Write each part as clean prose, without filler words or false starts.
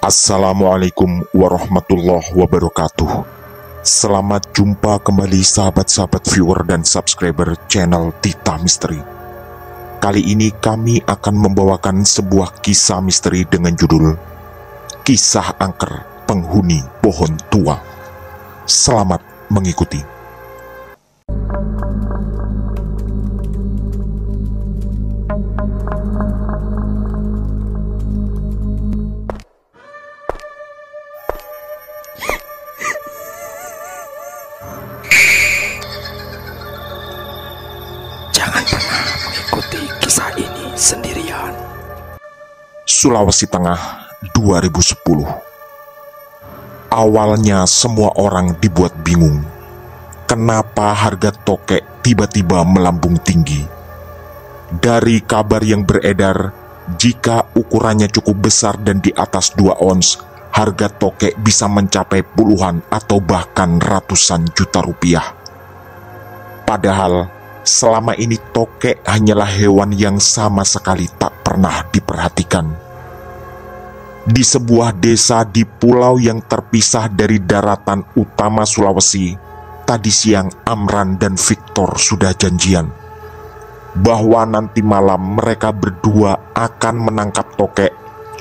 Assalamualaikum warahmatullahi wabarakatuh. Selamat jumpa kembali sahabat-sahabat viewer dan subscriber channel Tita Misteri. Kali ini kami akan membawakan sebuah kisah misteri dengan judul Kisah Angker Penghuni Pohon Tua. Selamat mengikuti. Jangan pernah mengikuti kisah ini sendirian. Sulawesi Tengah 2010. Awalnya semua orang dibuat bingung. Kenapa harga tokek tiba-tiba melambung tinggi? Dari kabar yang beredar, jika ukurannya cukup besar dan di atas 2 ons, harga tokek bisa mencapai puluhan atau bahkan ratusan juta rupiah. Padahal selama ini tokek hanyalah hewan yang sama sekali tak pernah diperhatikan. Di sebuah desa di pulau yang terpisah dari daratan utama Sulawesi, tadi siang Amran dan Victor sudah janjian bahwa nanti malam mereka berdua akan menangkap tokek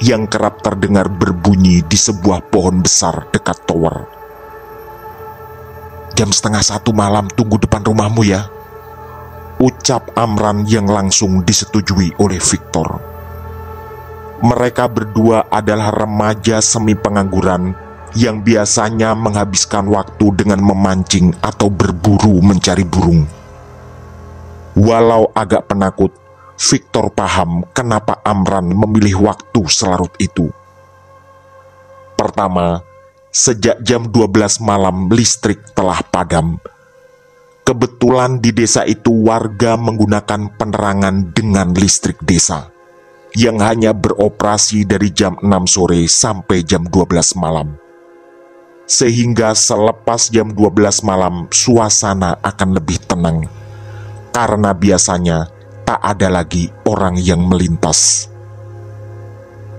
yang kerap terdengar berbunyi di sebuah pohon besar dekat tower. "Jam 12:30 malam tunggu depan rumahmu ya," ucap Amran yang langsung disetujui oleh Victor. Mereka berdua adalah remaja semi pengangguran yang biasanya menghabiskan waktu dengan memancing atau berburu mencari burung. Walau agak penakut, Victor paham kenapa Amran memilih waktu selarut itu. Pertama, sejak jam 12 malam listrik telah padam. Kebetulan di desa itu warga menggunakan penerangan dengan listrik desa yang hanya beroperasi dari jam 6 sore sampai jam 12 malam. Sehingga selepas jam 12 malam suasana akan lebih tenang karena biasanya tak ada lagi orang yang melintas.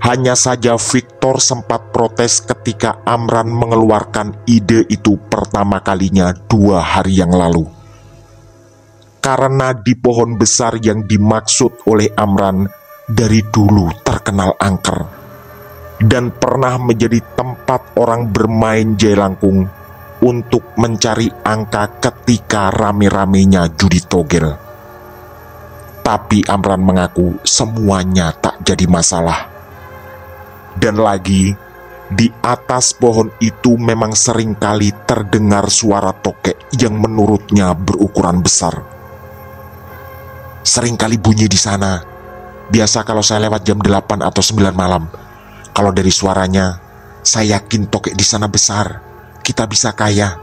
Hanya saja Victor sempat protes ketika Amran mengeluarkan ide itu pertama kalinya 2 hari yang lalu. Karena di pohon besar yang dimaksud oleh Amran dari dulu terkenal angker dan pernah menjadi tempat orang bermain jailangkung untuk mencari angka ketika rame-ramenya judi togel. Tapi Amran mengaku semuanya tak jadi masalah. Dan lagi, di atas pohon itu memang seringkali terdengar suara tokek yang menurutnya berukuran besar. "Seringkali bunyi di sana. Biasa kalau saya lewat jam 8 atau 9 malam. Kalau dari suaranya, saya yakin tokek di sana besar. Kita bisa kaya,"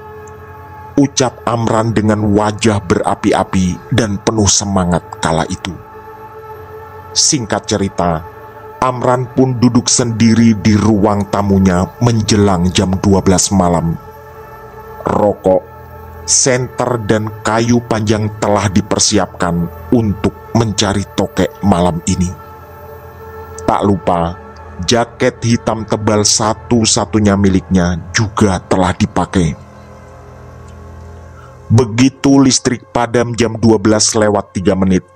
ucap Amran dengan wajah berapi-api dan penuh semangat kala itu. Singkat cerita, Amran pun duduk sendiri di ruang tamunya menjelang jam 12 malam. Rokok, senter dan kayu panjang telah dipersiapkan untuk mencari tokek malam ini. Tak lupa, jaket hitam tebal satu-satunya miliknya juga telah dipakai. Begitu listrik padam jam 12:03,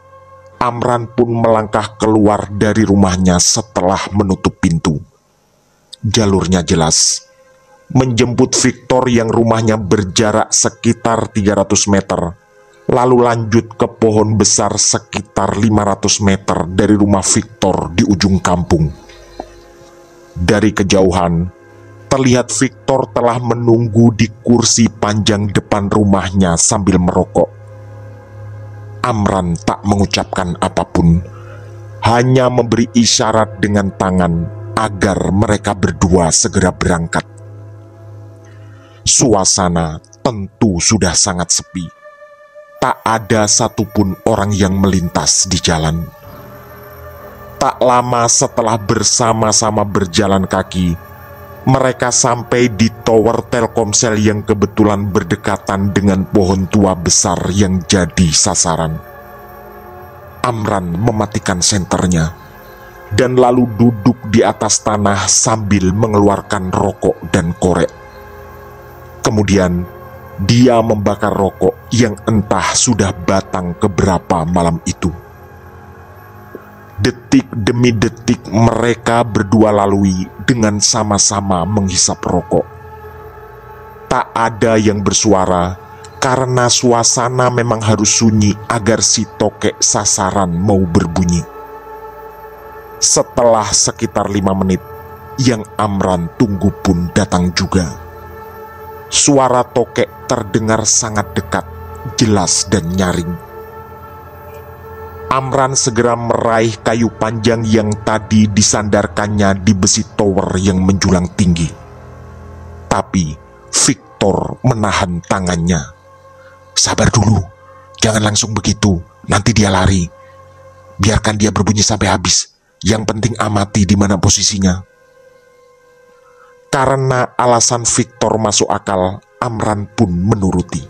Amran pun melangkah keluar dari rumahnya setelah menutup pintu. Jalurnya jelas, menjemput Victor yang rumahnya berjarak sekitar 300 meter, lalu lanjut ke pohon besar sekitar 500 meter dari rumah Victor di ujung kampung. Dari kejauhan, terlihat Victor telah menunggu di kursi panjang depan rumahnya sambil merokok. Amran tak mengucapkan apapun, hanya memberi isyarat dengan tangan agar mereka berdua segera berangkat. Suasana tentu sudah sangat sepi. Tak ada satupun orang yang melintas di jalan. Tak lama setelah bersama-sama berjalan kaki, mereka sampai di tower Telkomsel yang kebetulan berdekatan dengan pohon tua besar yang jadi sasaran. Amran mematikan senternya, dan lalu duduk di atas tanah sambil mengeluarkan rokok dan korek. Kemudian dia membakar rokok yang entah sudah batang keberapa malam itu. Detik demi detik mereka berdua lalui dengan sama-sama menghisap rokok. Tak ada yang bersuara karena suasana memang harus sunyi agar si tokek sasaran mau berbunyi. Setelah sekitar 5 menit, yang Amran tunggu pun datang juga. Suara tokek terdengar sangat dekat, jelas dan nyaring. Amran segera meraih kayu panjang yang tadi disandarkannya di besi tower yang menjulang tinggi. Tapi Victor menahan tangannya. "Sabar dulu, jangan langsung begitu, nanti dia lari. Biarkan dia berbunyi sampai habis. Yang penting amati di mana posisinya." Karena alasan Victor masuk akal, Amran pun menuruti.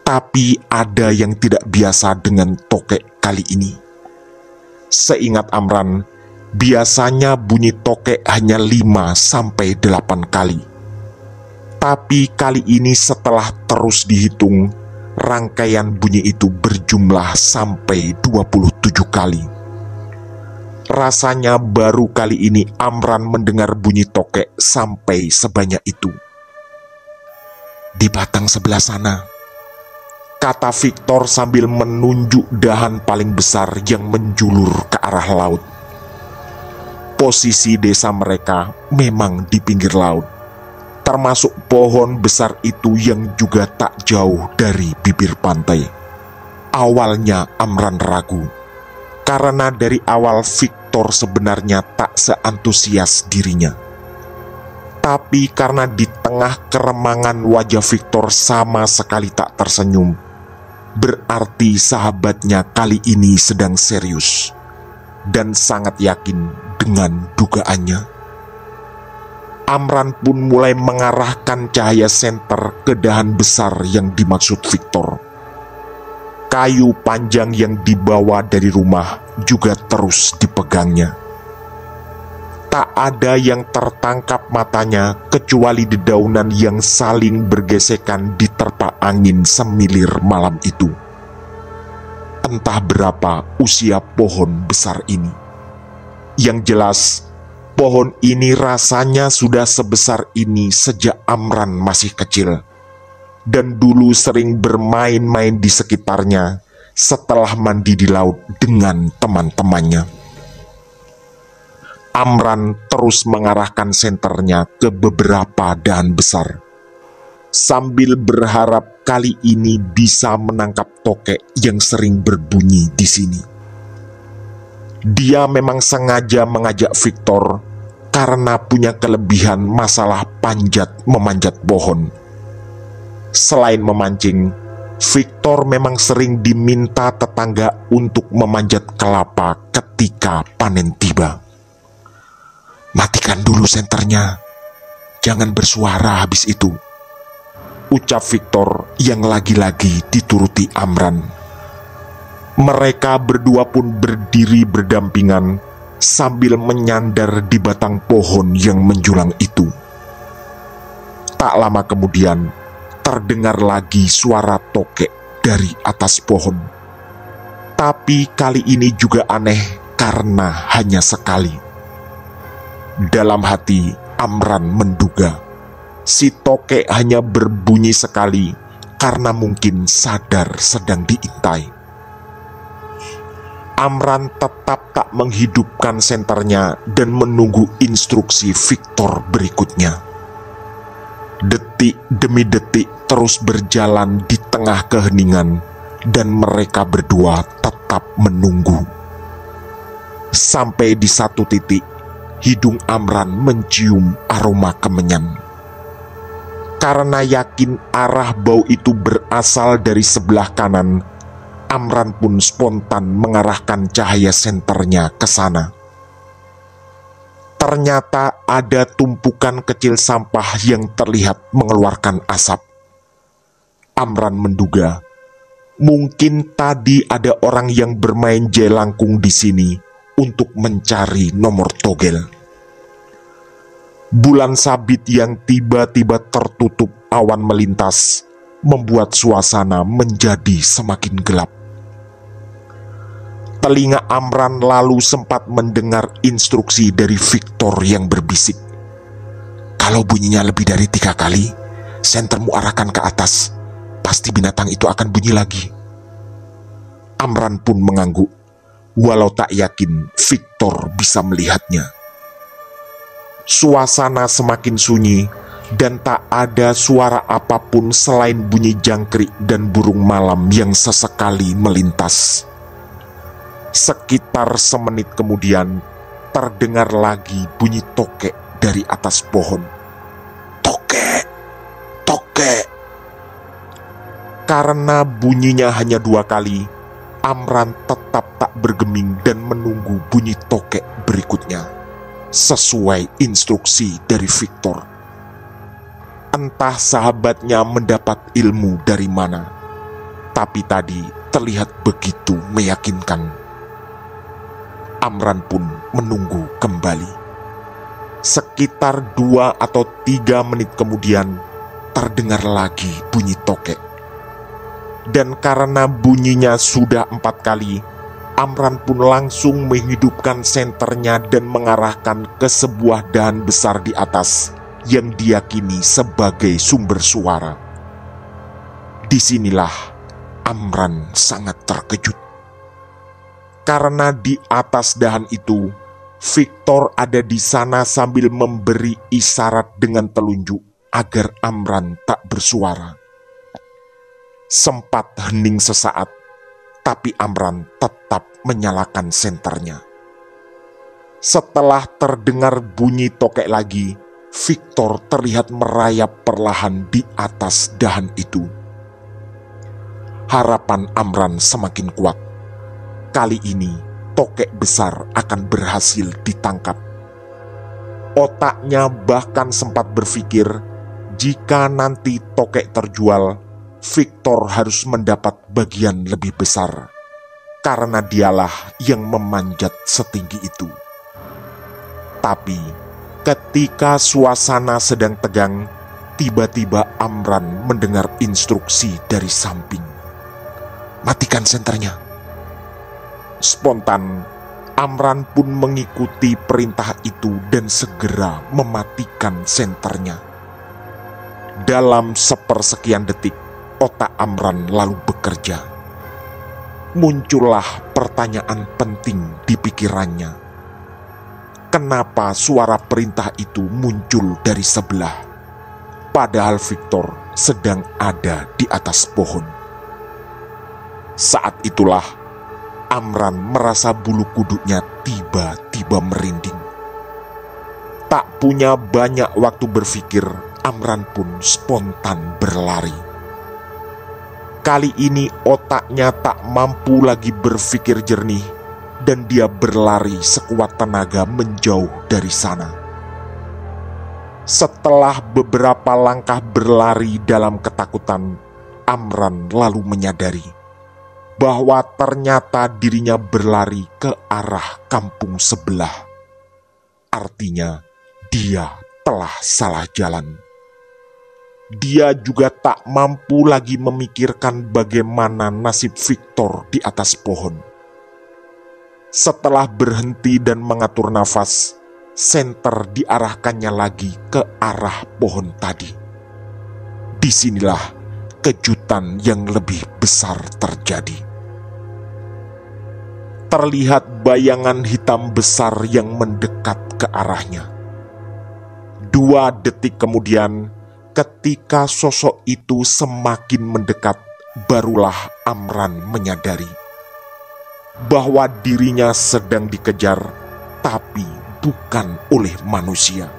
Tapi ada yang tidak biasa dengan tokek kali ini. Seingat Amran, biasanya bunyi tokek hanya 5-8 kali. Tapi kali ini setelah terus dihitung, rangkaian bunyi itu berjumlah sampai 27 kali. Rasanya baru kali ini Amran mendengar bunyi tokek sampai sebanyak itu. "Di batang sebelah sana," kata Victor sambil menunjuk dahan paling besar yang menjulur ke arah laut. Posisi desa mereka memang di pinggir laut, termasuk pohon besar itu yang juga tak jauh dari bibir pantai. Awalnya Amran ragu, karena dari awal Victor sebenarnya tak seantusias dirinya. Tapi karena di tengah keremangan wajah Victor sama sekali tak tersenyum, berarti sahabatnya kali ini sedang serius dan sangat yakin dengan dugaannya. Amran pun mulai mengarahkan cahaya senter ke dahan besar yang dimaksud Victor. Kayu panjang yang dibawa dari rumah juga terus dipegangnya. Tak ada yang tertangkap matanya kecuali dedaunan yang saling bergesekan diterpa angin semilir malam itu. Entah berapa usia pohon besar ini. Yang jelas, pohon ini rasanya sudah sebesar ini sejak Amran masih kecil, dan dulu sering bermain-main di sekitarnya setelah mandi di laut dengan teman-temannya. Amran terus mengarahkan senternya ke beberapa dahan besar, sambil berharap kali ini bisa menangkap tokek yang sering berbunyi di sini. Dia memang sengaja mengajak Victor karena punya kelebihan masalah memanjat pohon. Selain memancing, Victor memang sering diminta tetangga untuk memanjat kelapa ketika panen tiba. "Matikan dulu senternya, jangan bersuara habis itu," ucap Victor yang lagi-lagi dituruti Amran. Mereka berdua pun berdiri berdampingan sambil menyandar di batang pohon yang menjulang itu. Tak lama kemudian, terdengar lagi suara tokek dari atas pohon. Tapi kali ini juga aneh karena hanya sekali. Dalam hati, Amran menduga si tokek hanya berbunyi sekali karena mungkin sadar sedang diintai. Amran tetap tak menghidupkan senternya dan menunggu instruksi Victor berikutnya. Detik demi detik terus berjalan di tengah keheningan, dan mereka berdua tetap menunggu. Sampai di satu titik, hidung Amran mencium aroma kemenyan. Karena yakin arah bau itu berasal dari sebelah kanan, Amran pun spontan mengarahkan cahaya senternya ke sana. Ternyata ada tumpukan kecil sampah yang terlihat mengeluarkan asap. Amran menduga, mungkin tadi ada orang yang bermain jelangkung di sini untuk mencari nomor togel. Bulan sabit yang tiba-tiba tertutup awan melintas membuat suasana menjadi semakin gelap. Telinga Amran lalu sempat mendengar instruksi dari Victor yang berbisik. Kalau bunyinya lebih dari 3 kali, sentermu arahkan ke atas. Pasti binatang itu akan bunyi lagi. Amran pun mengangguk, walau tak yakin Victor bisa melihatnya. Suasana semakin sunyi dan tak ada suara apapun selain bunyi jangkrik dan burung malam yang sesekali melintas. Sekitar semenit kemudian, terdengar lagi bunyi tokek dari atas pohon. Tokek, tokek. Karena bunyinya hanya 2 kali, Amran tetap tak bergeming dan menunggu bunyi tokek berikutnya, sesuai instruksi dari Victor. Entah sahabatnya mendapat ilmu dari mana, tapi tadi terlihat begitu meyakinkan. Amran pun menunggu kembali. Sekitar 2 atau 3 menit kemudian, terdengar lagi bunyi tokek. Dan karena bunyinya sudah 4 kali, Amran pun langsung menghidupkan senternya dan mengarahkan ke sebuah dahan besar di atas yang diyakini sebagai sumber suara. Disinilah Amran sangat terkejut. Karena di atas dahan itu, Victor ada di sana sambil memberi isyarat dengan telunjuk agar Amran tak bersuara. Sempat hening sesaat, tapi Amran tetap menyalakan senternya. Setelah terdengar bunyi tokek lagi, Victor terlihat merayap perlahan di atas dahan itu. Harapan Amran semakin kuat. Kali ini tokek besar akan berhasil ditangkap. Otaknya bahkan sempat berpikir, jika nanti tokek terjual, Victor harus mendapat bagian lebih besar, karena dialah yang memanjat setinggi itu. Tapi ketika suasana sedang tegang, tiba-tiba Amran mendengar instruksi dari samping. Matikan senternya. Spontan, Amran pun mengikuti perintah itu dan segera mematikan senternya. Dalam sepersekian detik, otak Amran lalu bekerja. Muncullah pertanyaan penting di pikirannya. Kenapa suara perintah itu muncul dari sebelah, padahal Victor sedang ada di atas pohon? Saat itulah Amran merasa bulu kuduknya tiba-tiba merinding. Tak punya banyak waktu berpikir, Amran pun spontan berlari. Kali ini otaknya tak mampu lagi berpikir jernih dan dia berlari sekuat tenaga menjauh dari sana. Setelah beberapa langkah berlari dalam ketakutan, Amran lalu menyadari bahwa ternyata dirinya berlari ke arah kampung sebelah. Artinya, dia telah salah jalan. Dia juga tak mampu lagi memikirkan bagaimana nasib Victor di atas pohon. Setelah berhenti dan mengatur nafas, senter diarahkannya lagi ke arah pohon tadi. Disinilah kejutan yang lebih besar terjadi. Terlihat bayangan hitam besar yang mendekat ke arahnya. 2 detik kemudian, ketika sosok itu semakin mendekat, barulah Amran menyadari bahwa dirinya sedang dikejar, tapi bukan oleh manusia,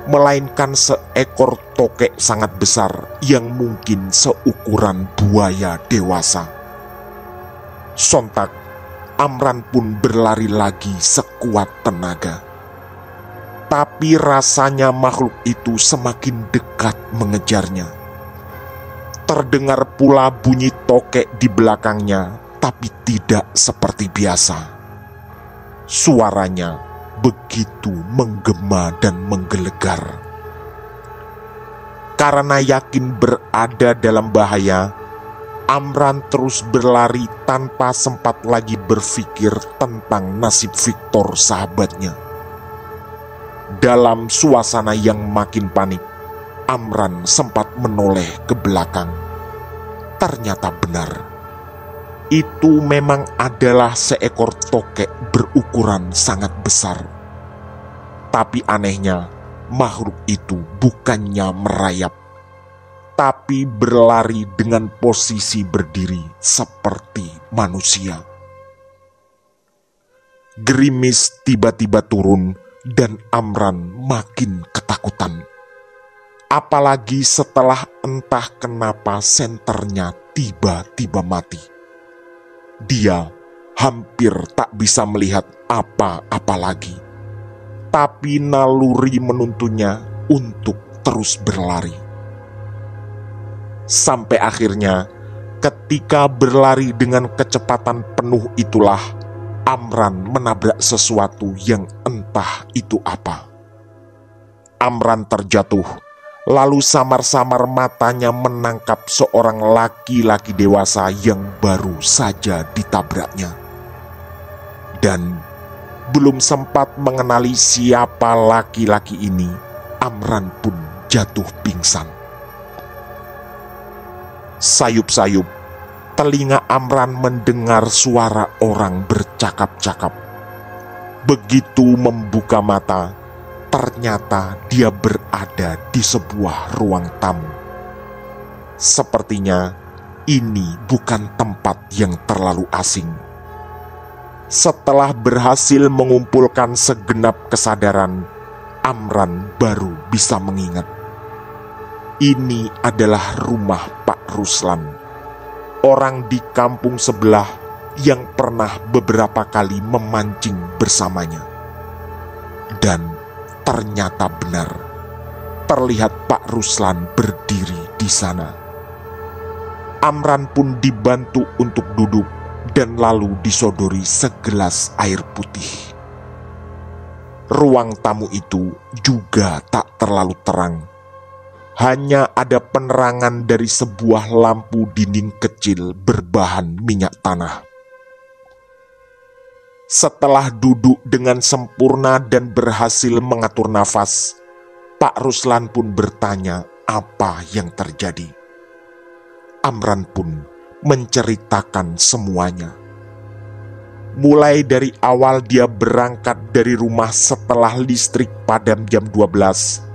melainkan seekor tokek sangat besar yang mungkin seukuran buaya dewasa. Sontak, Amran pun berlari lagi sekuat tenaga. Tapi rasanya makhluk itu semakin dekat mengejarnya. Terdengar pula bunyi tokek di belakangnya, tapi tidak seperti biasa. Suaranya begitu menggema dan menggelegar. Karena yakin berada dalam bahaya, Amran terus berlari tanpa sempat lagi berpikir tentang nasib Victor sahabatnya. Dalam suasana yang makin panik, Amran sempat menoleh ke belakang. Ternyata benar, itu memang adalah seekor tokek berukuran sangat besar. Tapi anehnya, makhluk itu bukannya merayap, tapi berlari dengan posisi berdiri seperti manusia. Gerimis tiba-tiba turun dan Amran makin ketakutan. Apalagi setelah entah kenapa senternya tiba-tiba mati. Dia hampir tak bisa melihat apa-apa lagi, tapi naluri menuntunnya untuk terus berlari. Sampai akhirnya, ketika berlari dengan kecepatan penuh itulah, Amran menabrak sesuatu yang entah itu apa. Amran terjatuh, lalu samar-samar matanya menangkap seorang laki-laki dewasa yang baru saja ditabraknya. Dan belum sempat mengenali siapa laki-laki ini, Amran pun jatuh pingsan. Sayup-sayup, telinga Amran mendengar suara orang bercakap-cakap. Begitu membuka mata, ternyata dia berada di sebuah ruang tamu. Sepertinya ini bukan tempat yang terlalu asing. Setelah berhasil mengumpulkan segenap kesadaran, Amran baru bisa mengingat. Ini adalah rumah Pak Ruslan, orang di kampung sebelah yang pernah beberapa kali memancing bersamanya. Dan ternyata benar, terlihat Pak Ruslan berdiri di sana. Amran pun dibantu untuk duduk dan lalu disodori segelas air putih. Ruang tamu itu juga tak terlalu terang. Hanya ada penerangan dari sebuah lampu dinding kecil berbahan minyak tanah. Setelah duduk dengan sempurna dan berhasil mengatur nafas, Pak Ruslan pun bertanya apa yang terjadi. Amran pun menceritakan semuanya. Mulai dari awal dia berangkat dari rumah setelah listrik padam jam 12,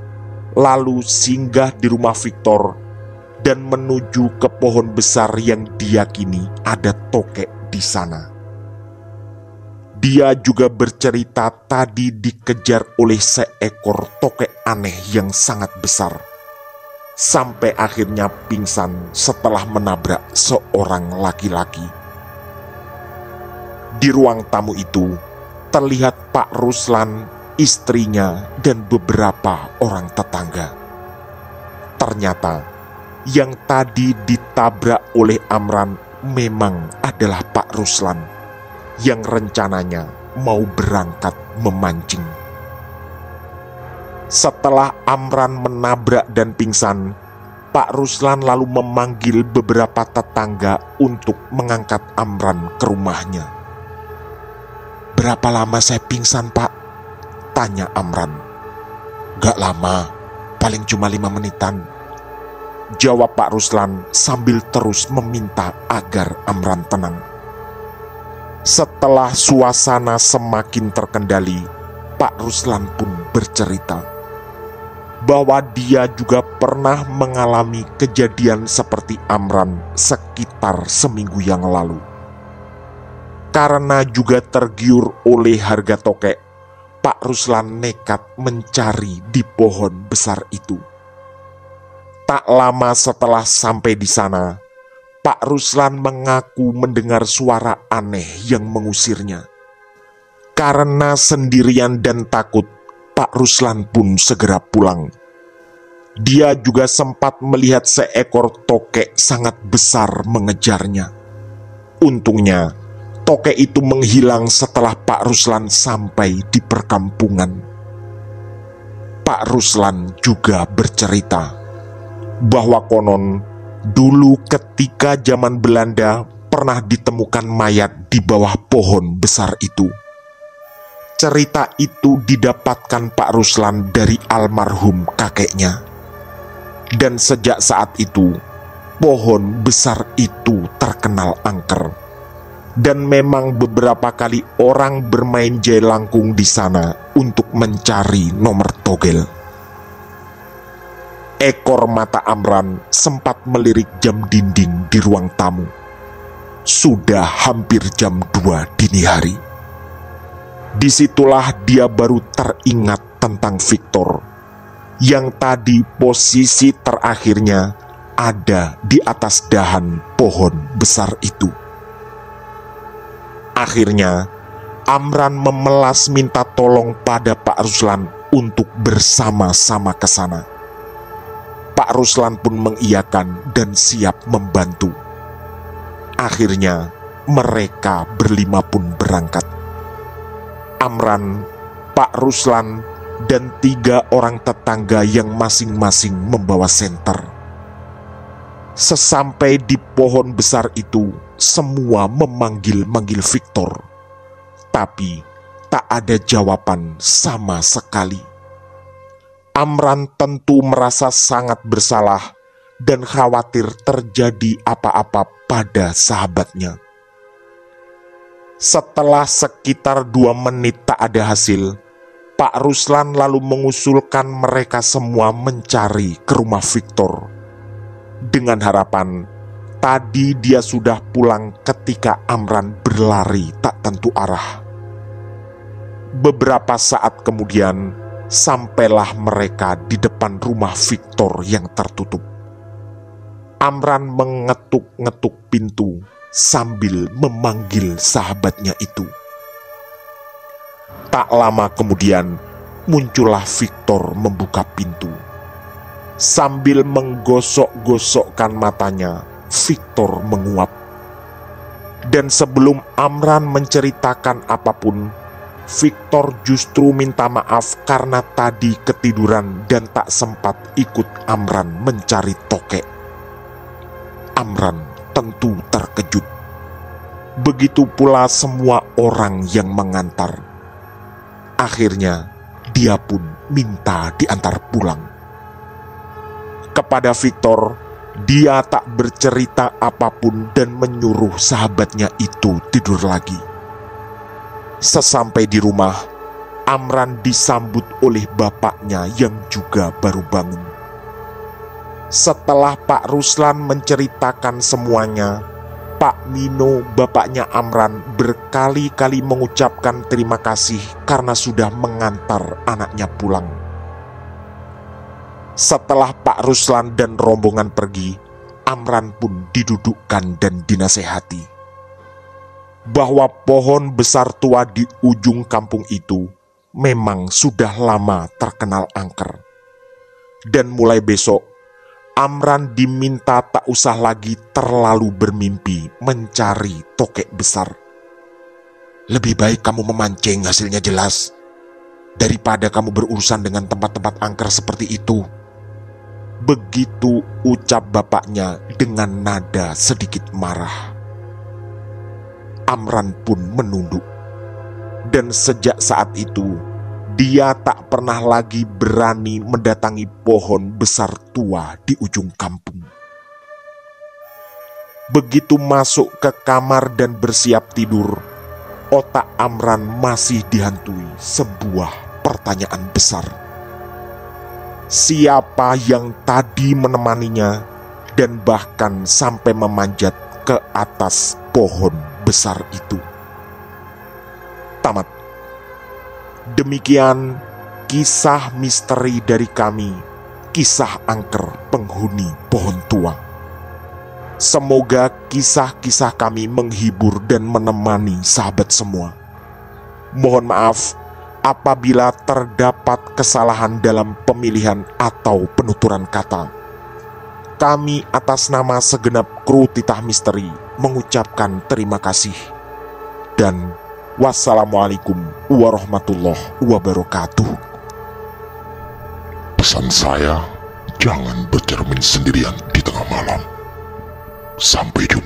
lalu singgah di rumah Victor dan menuju ke pohon besar yang diyakini ada tokek di sana. Dia juga bercerita tadi dikejar oleh seekor tokek aneh yang sangat besar, sampai akhirnya pingsan setelah menabrak seorang laki-laki. Di ruang tamu itu terlihat Pak Ruslan, istrinya, dan beberapa orang tetangga. Ternyata yang tadi ditabrak oleh Amran memang adalah Pak Ruslan yang rencananya mau berangkat memancing. Setelah Amran menabrak dan pingsan, Pak Ruslan lalu memanggil beberapa tetangga untuk mengangkat Amran ke rumahnya. "Berapa lama saya pingsan, Pak?" tanya Amran. "Gak lama, paling cuma 5 menitan," jawab Pak Ruslan sambil terus meminta agar Amran tenang. Setelah suasana semakin terkendali, Pak Ruslan pun bercerita bahwa dia juga pernah mengalami kejadian seperti Amran sekitar seminggu yang lalu. Karena juga tergiur oleh harga tokek, Pak Ruslan nekat mencari di pohon besar itu. Tak lama setelah sampai di sana, Pak Ruslan mengaku mendengar suara aneh yang mengusirnya. Karena sendirian dan takut, Pak Ruslan pun segera pulang. Dia juga sempat melihat seekor tokek sangat besar mengejarnya. Untungnya, Tokek itu menghilang setelah Pak Ruslan sampai di perkampungan. Pak Ruslan juga bercerita bahwa konon dulu ketika zaman Belanda pernah ditemukan mayat di bawah pohon besar itu. Cerita itu didapatkan Pak Ruslan dari almarhum kakeknya. Dan sejak saat itu, pohon besar itu terkenal angker. Dan memang beberapa kali orang bermain jelangkung di sana untuk mencari nomor togel. Ekor mata Amran sempat melirik jam dinding di ruang tamu. Sudah hampir jam 2 dini hari. Disitulah dia baru teringat tentang Victor, yang tadi posisi terakhirnya ada di atas dahan pohon besar itu. Akhirnya, Amran memelas minta tolong pada Pak Ruslan untuk bersama-sama ke sana. Pak Ruslan pun mengiyakan dan siap membantu. Akhirnya, mereka berlima pun berangkat. Amran, Pak Ruslan, dan 3 orang tetangga yang masing-masing membawa senter. Sesampai di pohon besar itu, semua memanggil-manggil Victor. Tapi tak ada jawaban sama sekali. Amran tentu merasa sangat bersalah dan khawatir terjadi apa-apa pada sahabatnya. Setelah sekitar 2 menit tak ada hasil, Pak Ruslan lalu mengusulkan mereka semua mencari ke rumah Victor. Dengan harapan, tadi dia sudah pulang ketika Amran berlari tak tentu arah. Beberapa saat kemudian, sampailah mereka di depan rumah Victor yang tertutup. Amran mengetuk-ngetuk pintu sambil memanggil sahabatnya itu. Tak lama kemudian, muncullah Victor membuka pintu. Sambil menggosok-gosokkan matanya, Victor menguap. Dan sebelum Amran menceritakan apapun, Victor justru minta maaf karena tadi ketiduran dan tak sempat ikut Amran mencari tokek. Amran tentu terkejut. Begitu pula semua orang yang mengantar. Akhirnya, dia pun minta diantar pulang. Kepada Victor, dia tak bercerita apapun dan menyuruh sahabatnya itu tidur lagi. Sesampai di rumah, Amran disambut oleh bapaknya yang juga baru bangun. Setelah Pak Ruslan menceritakan semuanya, Pak Mino, bapaknya Amran, berkali-kali mengucapkan terima kasih karena sudah mengantar anaknya pulang. Setelah Pak Ruslan dan rombongan pergi, Amran pun didudukkan dan dinasehati bahwa pohon besar tua di ujung kampung itu memang sudah lama terkenal angker. Dan mulai besok, Amran diminta tak usah lagi terlalu bermimpi mencari tokek besar. Lebih baik kamu memancing hasilnya jelas, daripada kamu berurusan dengan tempat-tempat angker seperti itu. Begitu ucap bapaknya dengan nada sedikit marah. Amran pun menunduk. Dan sejak saat itu, dia tak pernah lagi berani mendatangi pohon besar tua di ujung kampung. Begitu masuk ke kamar dan bersiap tidur, otak Amran masih dihantui sebuah pertanyaan besar. Siapa yang tadi menemaninya dan bahkan sampai memanjat ke atas pohon besar itu? Tamat. Demikian kisah misteri dari kami, kisah angker penghuni pohon tua. Semoga kisah-kisah kami menghibur dan menemani sahabat semua. Mohon maaf apabila terdapat kesalahan dalam pemilihan atau penuturan kata. Kami atas nama segenap kru Titah Misteri mengucapkan terima kasih. dan wassalamualaikum warahmatullahi wabarakatuh. Pesan saya, jangan bercermin sendirian di tengah malam. Sampai jumpa.